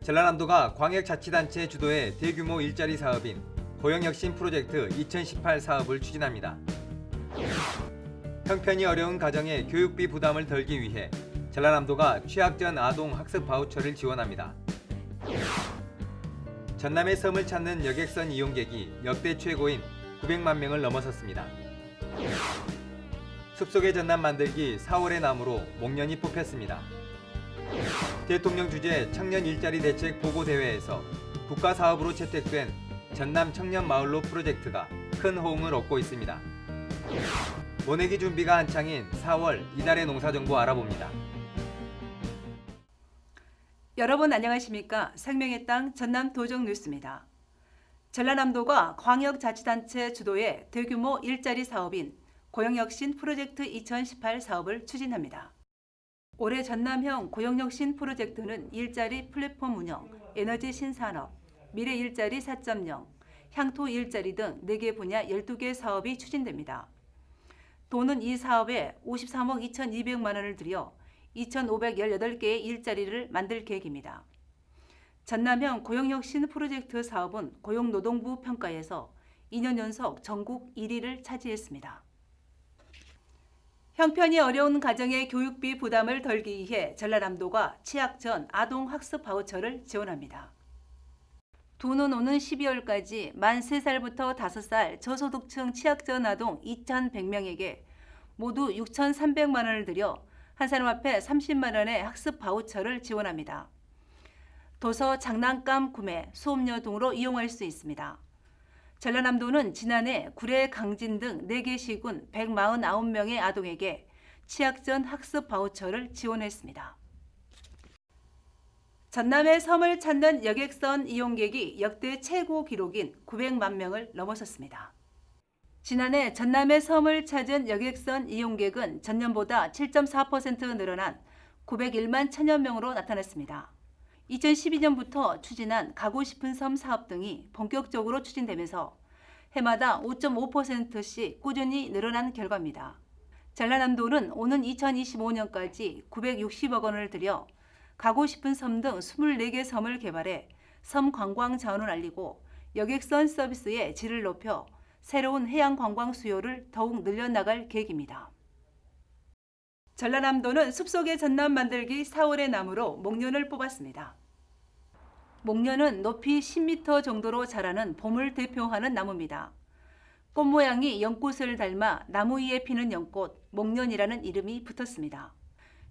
전라남도가 광역자치단체 주도의 대규모 일자리 사업인 고용혁신 프로젝트 2018 사업을 추진합니다. 형편이 어려운 가정의 교육비 부담을 덜기 위해 전라남도가 취학 전 아동 학습 바우처를 지원합니다. 전남의 섬을 찾는 여객선 이용객이 역대 최고인 900만 명을 넘어섰습니다. 숲속의 전남 만들기 4월의 나무로 목련이 뽑혔습니다. 대통령 주재 청년 일자리 대책 보고대회에서 국가사업으로 채택된 전남 청년마을로 프로젝트가 큰 호응을 얻고 있습니다. 모내기 준비가 한창인 4월 이달의 농사정보 알아봅니다. 여러분 안녕하십니까? 생명의 땅 전남 도정 뉴스입니다. 전라남도가 광역자치단체 주도의 대규모 일자리 사업인 고용혁신 프로젝트 2018 사업을 추진합니다. 올해 전남형 고용혁신 프로젝트는 일자리 플랫폼 운영, 에너지 신산업, 미래 일자리 4.0, 향토 일자리 등 4개 분야 12개 사업이 추진됩니다. 도는 이 사업에 53억 2,200만 원을 들여 2,518개의 일자리를 만들 계획입니다. 전남형 고용혁신 프로젝트 사업은 고용노동부 평가에서 2년 연속 전국 1위를 차지했습니다. 형편이 어려운 가정의 교육비 부담을 덜기 위해 전라남도가 취학 전 아동 학습 바우처를 지원합니다. 도는 오는 12월까지 만 3살부터 5살 저소득층 취학 전 아동 2,100명에게 모두 6,300만 원을 들여 한 사람 앞에 30만 원의 학습 바우처를 지원합니다. 도서, 장난감 구매, 수업료 등으로 이용할 수 있습니다. 전라남도는 지난해 구례, 강진 등 4개 시군 149명의 아동에게 취학 전 학습 바우처를 지원했습니다. 전남의 섬을 찾는 여객선 이용객이 역대 최고 기록인 900만 명을 넘어섰습니다. 지난해 전남의 섬을 찾은 여객선 이용객은 전년보다 7.4% 늘어난 901만 1천여 명으로 나타났습니다. 2012년부터 추진한 가고 싶은 섬 사업 등이 본격적으로 추진되면서 해마다 5.5%씩 꾸준히 늘어난 결과입니다. 전라남도는 오는 2025년까지 960억 원을 들여 가고 싶은 섬 등 24개 섬을 개발해 섬 관광 자원을 알리고 여객선 서비스의 질을 높여 새로운 해양 관광 수요를 더욱 늘려나갈 계획입니다. 전라남도는 숲속의 전남 만들기 4월의 나무로 목련을 뽑았습니다. 목련은 높이 10m 정도로 자라는 봄을 대표하는 나무입니다. 꽃 모양이 연꽃을 닮아 나무 위에 피는 연꽃, 목련이라는 이름이 붙었습니다.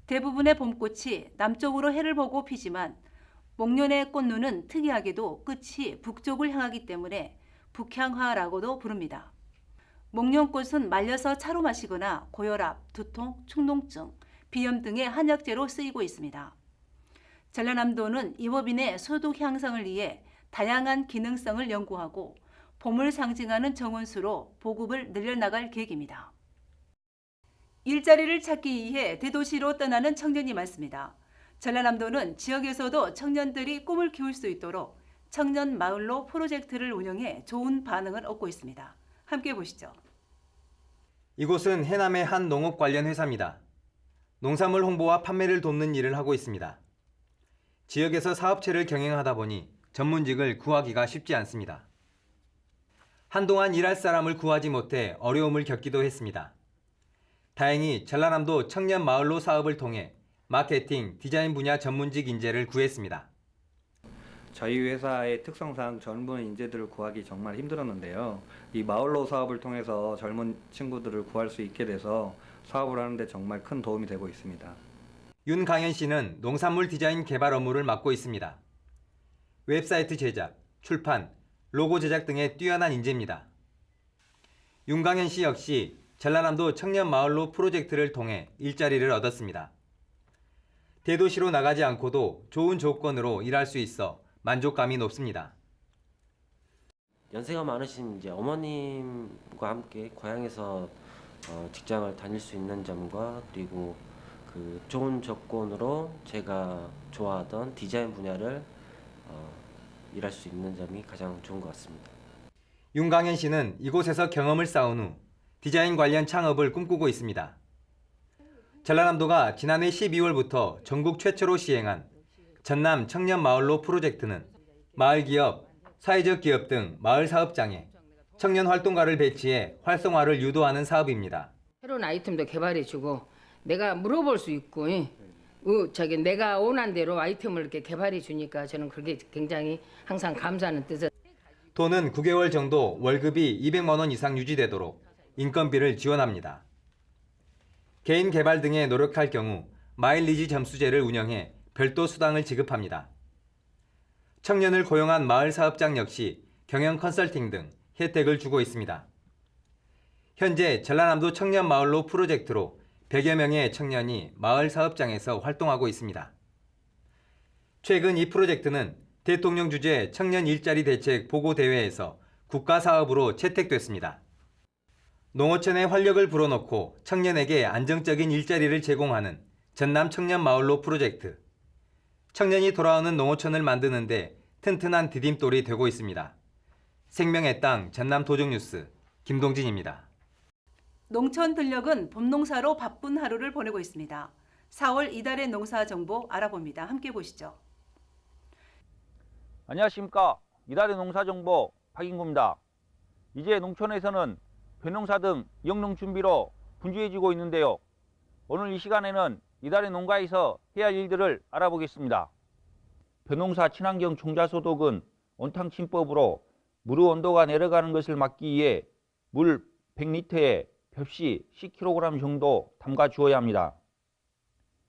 대부분의 봄꽃이 남쪽으로 해를 보고 피지만 목련의 꽃눈은 특이하게도 끝이 북쪽을 향하기 때문에 북향화라고도 부릅니다. 목련꽃은 말려서 차로 마시거나 고혈압, 두통, 충농증, 비염 등의 한약재로 쓰이고 있습니다. 전라남도는 임업인의 소득 향상을 위해 다양한 기능성을 연구하고 봄을 상징하는 정원수로 보급을 늘려나갈 계획입니다. 일자리를 찾기 위해 대도시로 떠나는 청년이 많습니다. 전라남도는 지역에서도 청년들이 꿈을 키울 수 있도록 청년 마을로 프로젝트를 운영해 좋은 반응을 얻고 있습니다. 함께 보시죠. 이곳은 해남의 한 농업 관련 회사입니다. 농산물 홍보와 판매를 돕는 일을 하고 있습니다. 지역에서 사업체를 경영하다 보니 전문직을 구하기가 쉽지 않습니다. 한동안 일할 사람을 구하지 못해 어려움을 겪기도 했습니다. 다행히 전라남도 청년 마을로 사업을 통해 마케팅, 디자인 분야 전문직 인재를 구했습니다. 저희 회사의 특성상 젊은 인재들을 구하기 정말 힘들었는데요. 이 마을로 사업을 통해서 젊은 친구들을 구할 수 있게 돼서 사업을 하는데 정말 큰 도움이 되고 있습니다. 윤강현 씨는 농산물 디자인 개발 업무를 맡고 있습니다. 웹사이트 제작, 출판, 로고 제작 등의 뛰어난 인재입니다. 윤강현 씨 역시 전라남도 청년 마을로 프로젝트를 통해 일자리를 얻었습니다. 대도시로 나가지 않고도 좋은 조건으로 일할 수 있어 만족감이 높습니다. 연세가 많으신 이제 어머님과 함께 고향에서 직장을 다닐 수 있는 점과 그리고 그 좋은 조건으로 제가 좋아하던 디자인 분야를 일할 수 있는 점이 가장 좋은 것 같습니다. 윤강현 씨는 이곳에서 경험을 쌓은 후 디자인 관련 창업을 꿈꾸고 있습니다. 전라남도가 지난해 12월부터 전국 최초로 시행한 전남 청년마을로 프로젝트는 마을 기업, 사회적 기업 등 마을 사업장에 청년 활동가를 배치해 활성화를 유도하는 사업입니다. 새로운 아이템도 개발해주고 내가 물어볼 수 있고 내가 원한 대로 아이템을 이렇게 개발해주니까 저는 그게 굉장히 항상 감사하는 뜻을. 도는 9개월 정도 월급이 200만 원 이상 유지되도록 인건비를 지원합니다. 개인 개발 등에 노력할 경우 마일리지 점수제를 운영해 별도 수당을 지급합니다. 청년을 고용한 마을 사업장 역시 경영 컨설팅 등 혜택을 주고 있습니다. 현재 전라남도 청년마을로 프로젝트로 100여 명의 청년이 마을 사업장에서 활동하고 있습니다. 최근 이 프로젝트는 대통령 주재 청년 일자리 대책 보고대회에서 국가사업으로 채택됐습니다. 농어촌에 활력을 불어넣고 청년에게 안정적인 일자리를 제공하는 전남 청년마을로 프로젝트. 청년이 돌아오는 농어촌을 만드는 데 튼튼한 디딤돌이 되고 있습니다. 생명의 땅 전남 도정뉴스 김동진입니다. 농촌 들녘은 봄농사로 바쁜 하루를 보내고 있습니다. 4월 이달의 농사 정보 알아봅니다. 함께 보시죠. 안녕하십니까. 이달의 농사정보 박인구입니다. 이제 농촌에서는 벼농사 등 영농 준비로 분주해지고 있는데요. 오늘 이 시간에는 이달의 농가에서 해야 할 일들을 알아보겠습니다. 벼농사 친환경 종자소독은 온탕침법으로 물 온도가 내려가는 것을 막기 위해 물 100리터에 벽시 10kg 정도 담가 주어야 합니다.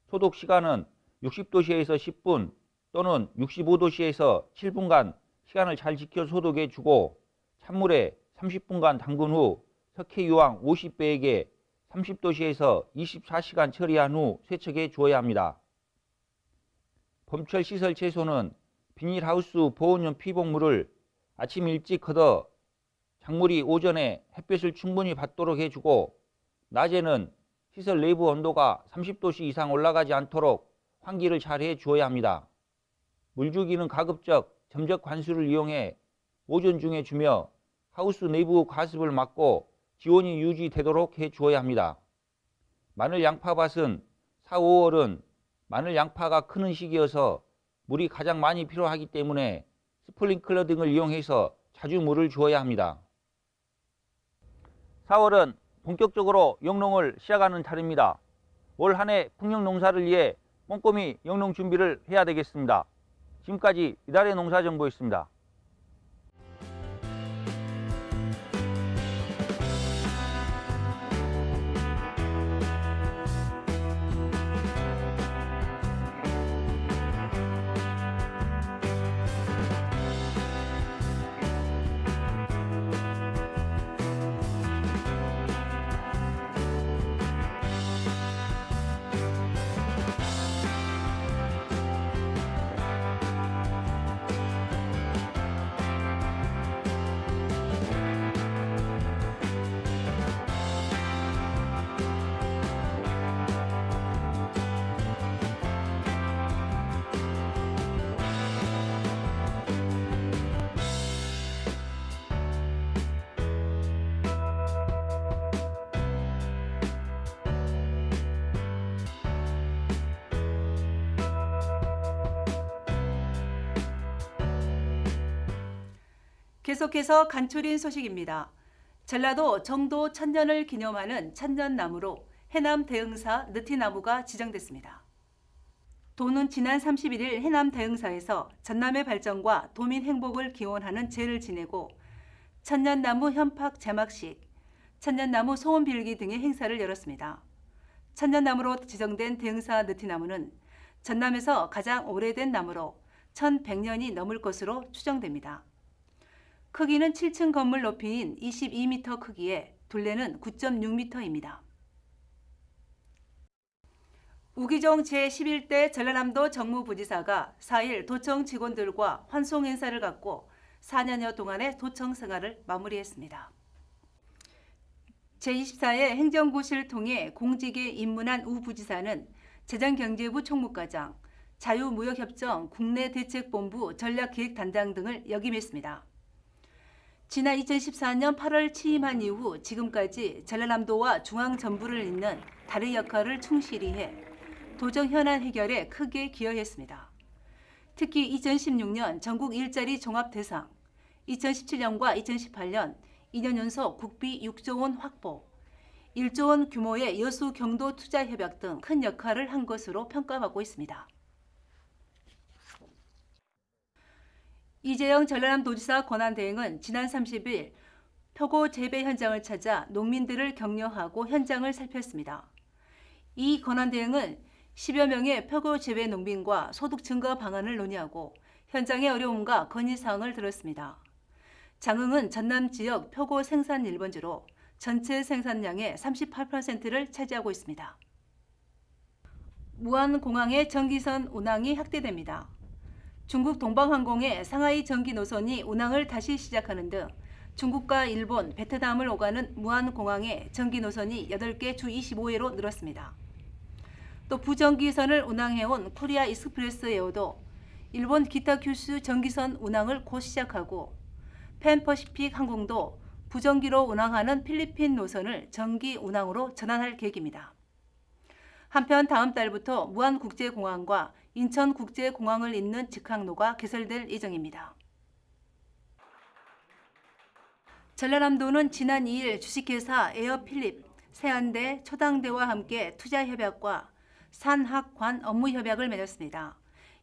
소독 시간은 60도씨에서 10분 또는 65도씨에서 7분간 시간을 잘 지켜 소독해 주고 찬물에 30분간 담근 후 석회유황 50배에게 30도씨에서 24시간 처리한 후 세척해 주어야 합니다. 봄철 시설 채소는 비닐하우스 보온용 피복물을 아침 일찍 걷어 작물이 오전에 햇볕을 충분히 받도록 해주고 낮에는 시설 내부 온도가 30도씨 이상 올라가지 않도록 환기를 잘 해주어야 합니다. 물주기는 가급적 점적 관수를 이용해 오전 중에 주며 하우스 내부 가습을 막고 지온이 유지되도록 해주어야 합니다. 마늘 양파밭은 4, 5월은 마늘 양파가 크는 시기여서 물이 가장 많이 필요하기 때문에 스프링클러 등을 이용해서 자주 물을 주어야 합니다. 4월은 본격적으로 영농을 시작하는 달입니다. 올 한 해 풍년 농사를 위해 꼼꼼히 영농 준비를 해야 되겠습니다. 지금까지 이달의 농사정보였습니다. 계속해서 간추린 소식입니다. 전라도 정도 천년을 기념하는 천년나무로 해남 대흥사 느티나무가 지정됐습니다. 도는 지난 31일 해남 대흥사에서 전남의 발전과 도민 행복을 기원하는 제를 지내고 천년나무 현팍 제막식, 천년나무 소원 빌기 등의 행사를 열었습니다. 천년나무로 지정된 대흥사 느티나무는 전남에서 가장 오래된 나무로 1100년이 넘을 것으로 추정됩니다. 크기는 7층 건물 높이인 22m 크기에 둘레는 9.6m입니다. 우기종 제11대 전라남도 정무부지사가 4일 도청 직원들과 환송 행사를 갖고 4년여 동안의 도청 생활을 마무리했습니다. 제24회 행정고시를 통해 공직에 입문한 우 부지사는 재정경제부 총무과장, 자유무역협정 국내대책본부 전략기획단장 등을 역임했습니다. 지난 2014년 8월 취임한 이후 지금까지 전라남도와 중앙정부를 잇는 다른 역할을 충실히 해 도정 현안 해결에 크게 기여했습니다. 특히 2016년 전국 일자리 종합대상, 2017년과 2018년 2년 연속 국비 6조 원 확보, 1조 원 규모의 여수 경도 투자 협약 등 큰 역할을 한 것으로 평가받고 있습니다. 이재영 전라남도지사 권한대행은 지난 30일 표고 재배 현장을 찾아 농민들을 격려하고 현장을 살폈습니다. 이 권한대행은 10여 명의 표고 재배 농민과 소득 증가 방안을 논의하고 현장의 어려움과 건의사항을 들었습니다. 장흥은 전남 지역 표고 생산 1번지로 전체 생산량의 38%를 차지하고 있습니다. 무안공항의 전기선 운항이 확대됩니다. 중국 동방항공의 상하이 전기 노선이 운항을 다시 시작하는 등 중국과 일본, 베트남을 오가는 무안공항의 전기 노선이 8개 주 25회로 늘었습니다. 또 부전기선을 운항해온 코리아 익스프레스 에어도 일본 기타 규슈 전기선 운항을 곧 시작하고 팬퍼시픽 항공도 부전기로 운항하는 필리핀 노선을 전기 운항으로 전환할 계획입니다. 한편 다음 달부터 무안국제공항과 인천국제공항을 잇는 직항로가 개설될 예정입니다. 전라남도는 지난 2일 주식회사 에어필립, 세안대, 초당대와 함께 투자협약과 산학관 업무협약을 맺었습니다.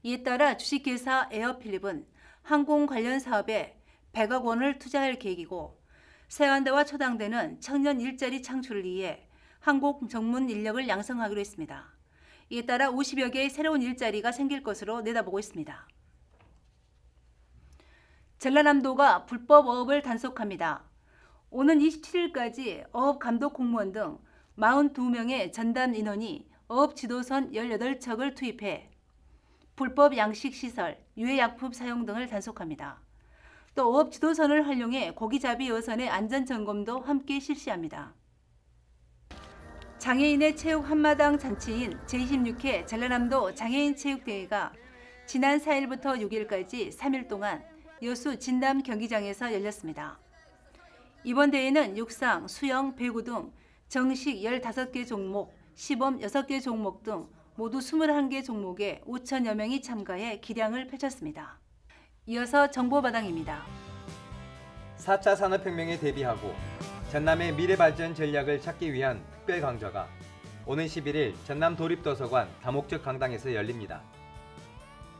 이에 따라 주식회사 에어필립은 항공 관련 사업에 100억 원을 투자할 계획이고 세안대와 초당대는 청년 일자리 창출을 위해 항공 전문 인력을 양성하기로 했습니다. 이에 따라 50여 개의 새로운 일자리가 생길 것으로 내다보고 있습니다. 전라남도가 불법 어업을 단속합니다. 오는 27일까지 어업감독 공무원 등 42명의 전담 인원이 어업지도선 18척을 투입해 불법 양식시설, 유해약품 사용 등을 단속합니다. 또 어업지도선을 활용해 고기잡이 어선의 안전점검도 함께 실시합니다. 장애인의 체육 한마당 잔치인 제26회 전라남도 장애인 체육대회가 지난 4일부터 6일까지 3일 동안 여수 진담 경기장에서 열렸습니다. 이번 대회는 육상, 수영, 배구 등 정식 15개 종목, 시범 6개 종목 등 모두 21개 종목에 5천여 명이 참가해 기량을 펼쳤습니다. 이어서 정보바당입니다. 4차 산업혁명에 대비하고 전남의 미래발전 전략을 찾기 위한 특별 강좌가 오는 11일 전남 도립도서관 다목적 강당에서 열립니다.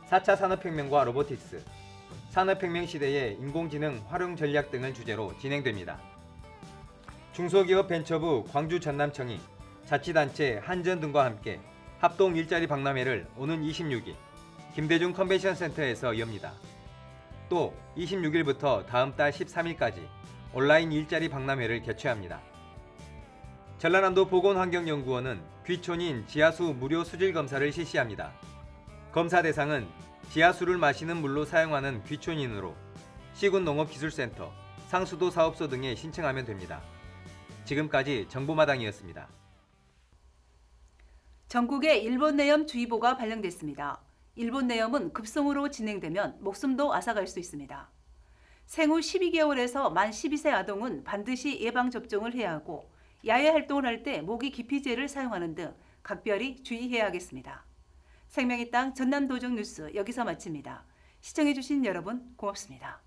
4차 산업혁명과 로보틱스, 산업혁명 시대의 인공지능 활용 전략 등을 주제로 진행됩니다. 중소기업 벤처부 광주 전남청이 자치단체 한전 등과 함께 합동 일자리 박람회를 오는 26일 김대중 컨벤션센터에서 엽니다. 또 26일부터 다음 달 13일까지 온라인 일자리 박람회를 개최합니다. 전라남도 보건환경연구원은 귀촌인 지하수 무료 수질 검사를 실시합니다. 검사 대상은 지하수를 마시는 물로 사용하는 귀촌인으로 시군농업기술센터, 상수도 사업소 등에 신청하면 됩니다. 지금까지 정보마당이었습니다. 전국에 일본 내염 주의보가 발령됐습니다. 일본 내염은 급성으로 진행되면 목숨도 앗아갈 수 있습니다. 생후 12개월에서 만 12세 아동은 반드시 예방접종을 해야 하고 야외 활동을 할 때 모기 기피제를 사용하는 등 각별히 주의해야 하겠습니다. 생명의 땅 전남도정 뉴스 여기서 마칩니다. 시청해주신 여러분 고맙습니다.